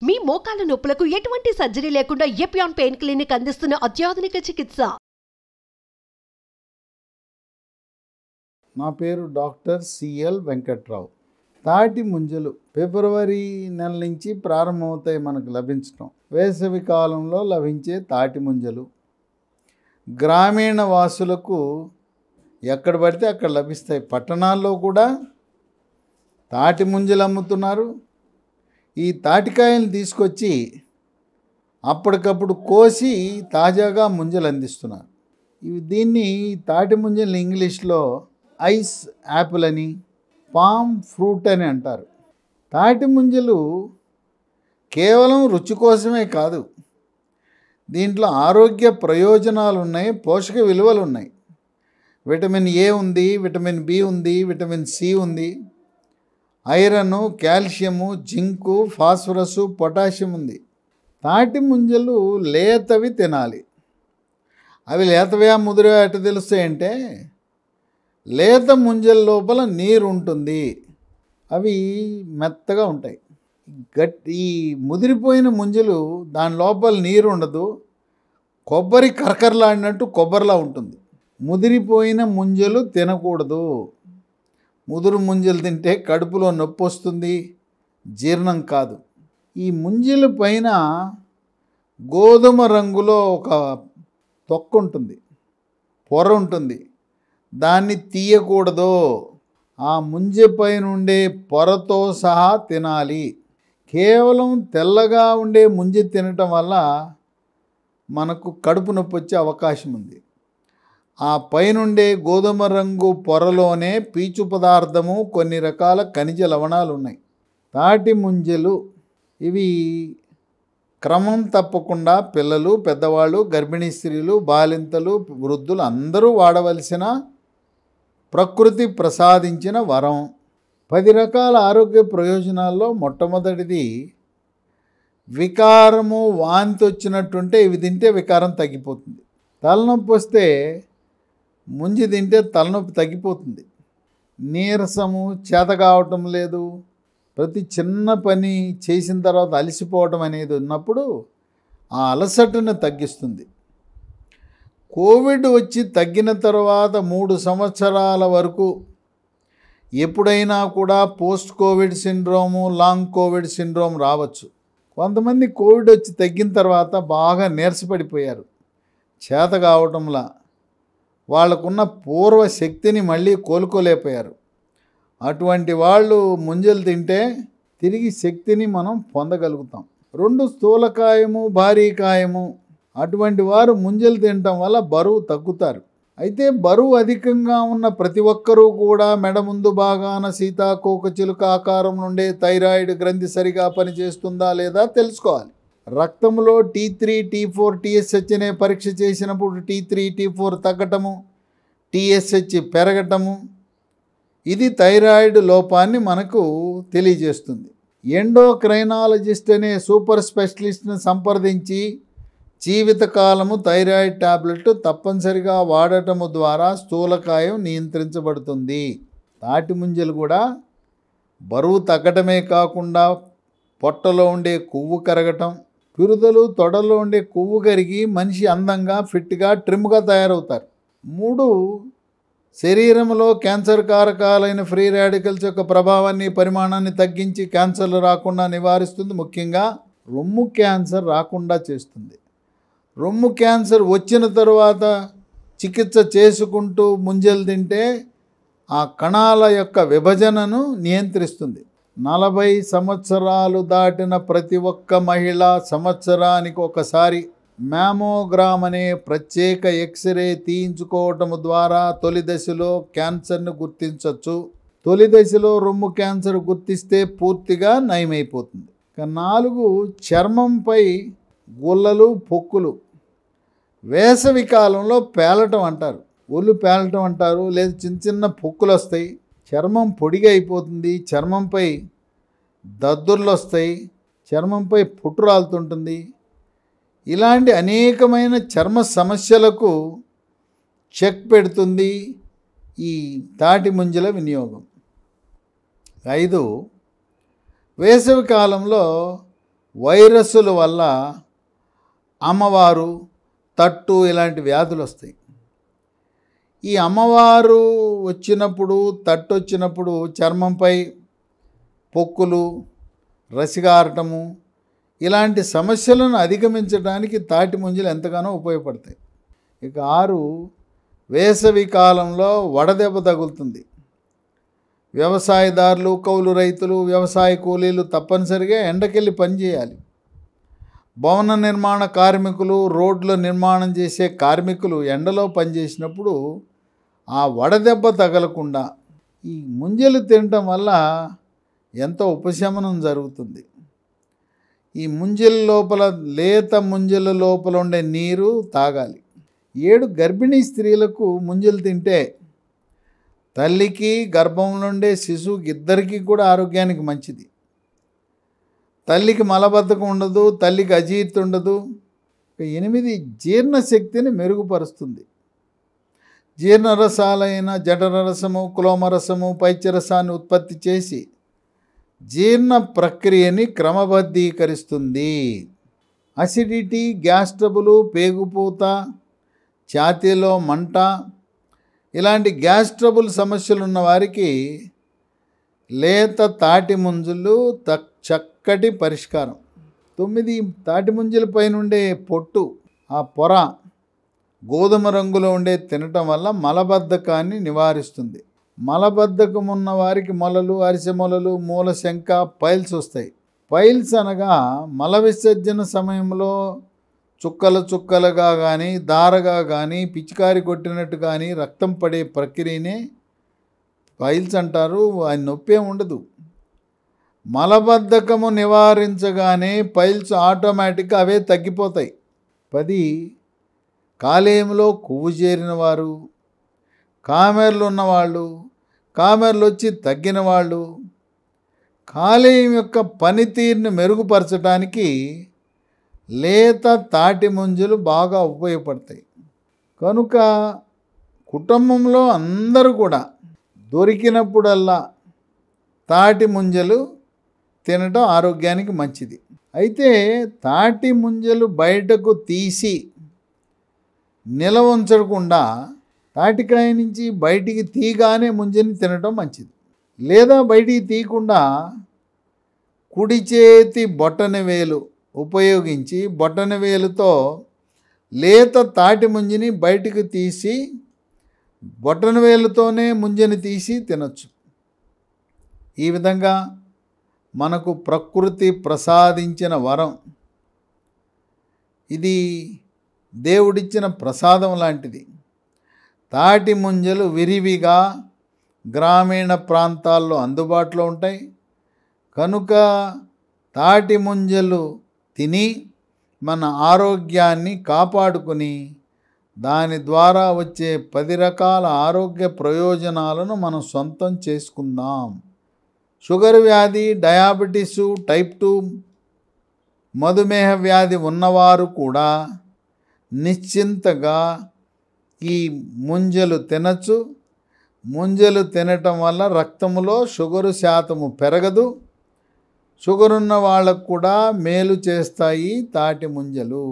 మీ మోకాల నొప్పులకు ఎటువంటి సర్జరీ లేకుండా ఎపియాన్ పెయిన్ క్లినిక్ అందిస్తున్న అత్యాధునిక చికిత్స. నా పేరు డాక్టర్ సిఎల్ వెంకట్రావు. తాటి ముంజలు ఫిబ్రవరి నెల నుంచి ప్రారంభమవుతాయి మనకు లభించడం. వేసవి కాలంలో లభించే తాటి ముంజలు గ్రామీణ వాసులకు ఎక్కడ పడితే అక్కడ లభిస్తాయి. పట్టణాల్లో కూడా తాటి ముంజలు అమ్ముతున్నారు. ఈ తాటికాయలు తీసుకొచ్చి అప్పటికప్పుడు కోసి తాజాగా ముంజలు అందిస్తున్నారు. దీన్ని తాటి ముంజలు ఇంగ్లీష్లో ఐస్ యాపిల్ అని, పామ్ ఫ్రూట్ అని అంటారు. తాటి ముంజలు కేవలం రుచి కోసమే కాదు, దీంట్లో ఆరోగ్య ప్రయోజనాలు ఉన్నాయి, పోషక విలువలు ఉన్నాయి. విటమిన్ ఏ ఉంది, విటమిన్ బి ఉంది, విటమిన్ సి ఉంది, iron, calcium, zinc, phosphorus, potassium ఉంది. తాటి ముంజలు లేతవి తినాలి. అవి లేతవా ముదిరివా ఎట్ట తెలుస్తాయంటే, లేత ముంజల లోపల నీరు ఉంటుంది, అవి మెత్తగా ఉంటాయి. ఈ ముదిరిపోయిన ముంజలు దాని లోపల నీరు ఉండదు, కొబ్బరి కరకరలాడినట్టు కొబ్బరిలా ఉంటుంది. ముదిరిపోయిన ముంజలు తినకూడదు. ముదురు ముంజలు తింటే కడుపులో నొప్పి వస్తుంది, జీర్ణం కాదు. ఈ ముంజల పైన గోధుమ రంగులో ఒక తొక్క ఉంటుంది, పొర ఉంటుంది, దాన్ని తీయకూడదు. ఆ ముంజ పైన ఉండే పొరతో సహా తినాలి. కేవలం తెల్లగా ఉండే ముంజ తినటం వల్ల మనకు కడుపు నొప్పి వచ్చే అవకాశం ఉంది. ఆ పైనుండే గోధుమ రంగు పొరలోనే పీచు పదార్థము, కొన్ని రకాల ఖనిజ లవణాలు ఉన్నాయి. తాటి ముంజలు ఇవి క్రమం తప్పకుండా పిల్లలు, పెద్దవాళ్ళు, గర్భిణీ స్త్రీలు, బాలింతలు, వృద్ధులు అందరూ వాడవలసిన ప్రకృతి ప్రసాదించిన వరం. 10 రకాల ఆరోగ్య ప్రయోజనాల్లో మొట్టమొదటిది వికారము, వాంతి వచ్చినట్టుంటే ఇవి తింటే వికారం తగ్గిపోతుంది. తలనొప్పి వస్తే ముంజి తింటే తలనొప్పి తగ్గిపోతుంది. నీరసము, చేత కావటం లేదు, ప్రతి చిన్న పని చేసిన తర్వాత అలసిపోవటం అనేది ఉన్నప్పుడు ఆ అలసటను తగ్గిస్తుంది. కోవిడ్ వచ్చి తగ్గిన తర్వాత 3 సంవత్సరాల వరకు ఎప్పుడైనా కూడా post Covid syndrome, long Covid syndrome రావచ్చు. కొంతమంది కోవిడ్ వచ్చి తగ్గిన తర్వాత బాగా నీరసపడిపోయారు, చేత కావటంలా వాళ్ళకున్న పూర్వ శక్తిని మళ్ళీ కోలుకోలేకపోయారు. అటువంటి వాళ్ళు ముంజలు తింటే తిరిగి శక్తిని మనం పొందగలుగుతాం. 2 స్థూలకాయము, భారీ కాయము అటువంటి వారు ముంజలు తినటం వల్ల బరువు తగ్గుతారు. అయితే బరువు అధికంగా ఉన్న ప్రతి ఒక్కరూ కూడా మెడ ముందు భాగాన సీతాకోక చిలుక ఆకారం నుండే థైరాయిడ్ గ్రంథి సరిగా పనిచేస్తుందా లేదా తెలుసుకోవాలి. రక్తంలో T3, T4, TSH అనే పరీక్ష చేసినప్పుడు T3, T4 తగ్గటము, TSH పెరగటము, ఇది థైరాయిడ్ లోపాన్ని మనకు తెలియజేస్తుంది. ఎండోక్రైనాలజిస్ట్ అనే సూపర్ స్పెషలిస్ట్ని సంప్రదించి జీవితకాలము థైరాయిడ్ టాబ్లెట్ తప్పనిసరిగా వాడటము ద్వారా స్థూలకాయం నియంత్రించబడుతుంది. తాటి ముంజలు కూడా బరువు తగ్గటమే కాకుండా పొట్టలో ఉండే కొవ్వు కరగటం, పిరుదలు, తొడలో ఉండే కొవ్వు కరిగి మనిషి అందంగా, ఫిట్గా, ట్రిమ్గా తయారవుతారు. 3 శరీరంలో క్యాన్సర్ కారకాలైన ఫ్రీ రాడికల్స్ యొక్క ప్రభావాన్ని, పరిమాణాన్ని తగ్గించి క్యాన్సర్లు రాకుండా నివారిస్తుంది. ముఖ్యంగా రొమ్ము క్యాన్సర్ రాకుండా చేస్తుంది. రొమ్ము క్యాన్సర్ వచ్చిన తరువాత చికిత్స చేసుకుంటూ ముంజలు తింటే ఆ కణాల యొక్క విభజనను నియంత్రిస్తుంది. 40 సంవత్సరాలు దాటిన ప్రతి ఒక్క మహిళ సంవత్సరానికి ఒకసారి మ్యామోగ్రామ్ అనే ప్రత్యేక ఎక్స్రే తీయించుకోవటం ద్వారా తొలి దశలో క్యాన్సర్ను గుర్తించవచ్చు. తొలి దశలో రొమ్ము క్యాన్సర్ గుర్తిస్తే పూర్తిగా నయమైపోతుంది. 4 చర్మంపై గుల్లలు, పొక్కులు వేసవి కాలంలో పేలటం అంటారు, ఒళ్ళు పేలటం అంటారు, లేదా చిన్న చిన్న పొక్కులు వస్తాయి, చర్మం పొడిగా అయిపోతుంది, చర్మంపై దద్దుర్లు వస్తాయి, చర్మంపై పుట్టు రాలుతుంటుంది. ఇలాంటి అనేకమైన చర్మ సమస్యలకు చెక్ పెడుతుంది ఈ తాటి ముంజల వినియోగం. 5 వేసవి కాలంలో వైరస్సుల వల్ల అమ్మవారు, తట్టు ఇలాంటి వ్యాధులు వస్తాయి. ఈ అమ్మవారు వచ్చినప్పుడు, తట్టు వచ్చినప్పుడు చర్మంపై పొక్కులు, రసిగారటము ఇలాంటి సమస్యలను అధిగమించడానికి తాటి ముంజలు ఎంతగానో ఉపయోగపడతాయి. ఇక 6, వేసవి కాలంలో వడదెబ్బ తగులుతుంది. వ్యవసాయదారులు, కౌలు రైతులు, వ్యవసాయ కూలీలు తప్పనిసరిగా ఎండకెళ్ళి పనిచేయాలి. భవన నిర్మాణ కార్మికులు, రోడ్ల నిర్మాణం చేసే కార్మికులు ఎండలో పనిచేసినప్పుడు ఆ వడదెబ్బ తగలకుండా ఈ ముంజలు తినటం వల్ల ఎంతో ఉపశమనం జరుగుతుంది. ఈ ముంజల లోపల, లేత ముంజల లోపల ఉండే నీరు తాగాలి. 7 గర్భిణీ స్త్రీలకు ముంజలు తింటే తల్లికి, గర్భంలో ఉండే శిశువుకి ఇద్దరికీ కూడా ఆరోగ్యానికి మంచిది. తల్లికి మలబద్ధకం ఉండదు, తల్లికి అజీర్తి ఉండదు. 8 జీర్ణశక్తిని మెరుగుపరుస్తుంది. జీర్ణరసాలైన జఠరరసము, కులోమరసము, పైత్యరసాన్ని ఉత్పత్తి చేసి జీర్ణ ప్రక్రియని క్రమబద్ధీకరిస్తుంది. అసిడిటీ, గ్యాస్ ట్రబుల్, పేగుపూత, ఛాతీలో మంట ఇలాంటి గ్యాస్ ట్రబుల్ సమస్యలు ఉన్న వారికి లేత తాటి ముంజలు చక్కటి పరిష్కారం. 9 తాటి ముంజల పైన ఉండే పొట్టు, ఆ పొర గోధుమ రంగులో ఉండే తినటం వల్ల మలబద్ధకాన్ని నివారిస్తుంది. మలబద్ధకం ఉన్న వారికి మొలలు, అరిసె మొలలు, మూలశంక, పైల్స్ వస్తాయి. పైల్స్ అనగా మల విసర్జన సమయంలో చుక్కలు చుక్కలుగా కానీ, దారగా కానీ, పిచికారి కొట్టినట్టు కానీ రక్తం పడే ప్రక్రియనే పైల్స్ అంటారు. అది నొప్పి ఉండదు. మలబద్ధకము నివారించగానే పైల్స్ ఆటోమేటిక్గా అవే తగ్గిపోతాయి. 10 కాలేయంలో కొవ్వు చేరిన వారు, కామెర్లు ఉన్నవాళ్ళు, కామెర్లు వచ్చి తగ్గిన వాళ్ళు, కాలేయం యొక్క పనితీరుని మెరుగుపరచడానికి లేత తాటి ముంజలు బాగా ఉపయోగపడతాయి. కనుక కుటుంబంలో అందరూ కూడా దొరికినప్పుడల్లా తాటి ముంజలు తినటం ఆరోగ్యానికి మంచిది. అయితే తాటి ముంజలు బయటకు తీసి నిలవ ఉంచకుండా తాటికాయ నుంచి బయటికి తీగానే ముంజని తినటం మంచిది. లేదా బయటికి తీయకుండా కుడి చేతి బొటన వేలు ఉపయోగించి బొటన వేలుతో లేత తాటి ముంజిని బయటికి తీసి బొటన వేలుతోనే ముంజని తీసి తినొచ్చు. ఈ విధంగా మనకు ప్రకృతి ప్రసాదించిన వరం. ఇది దేవుడిచ్చిన ప్రసాదం లాంటిది. తాటి ముంజలు విరివిగా గ్రామీణ ప్రాంతాల్లో అందుబాటులో ఉంటాయి. కనుక తాటి ముంజలు తిని మన ఆరోగ్యాన్ని కాపాడుకుని దాని ద్వారా వచ్చే 10 రకాల ఆరోగ్య ప్రయోజనాలను మనం సొంతం చేసుకుందాం. షుగర్ వ్యాధి, డయాబెటీసు, టైప్ 2 మధుమేహ వ్యాధి ఉన్నవారు కూడా నిశ్చింతగా ఈ ముంజలు తినచ్చు. ముంజలు తినటం వల్ల రక్తంలో షుగరు శాతము పెరగదు. షుగర్ ఉన్న వాళ్ళకు కూడా మేలు చేస్తాయి తాటి ముంజలు.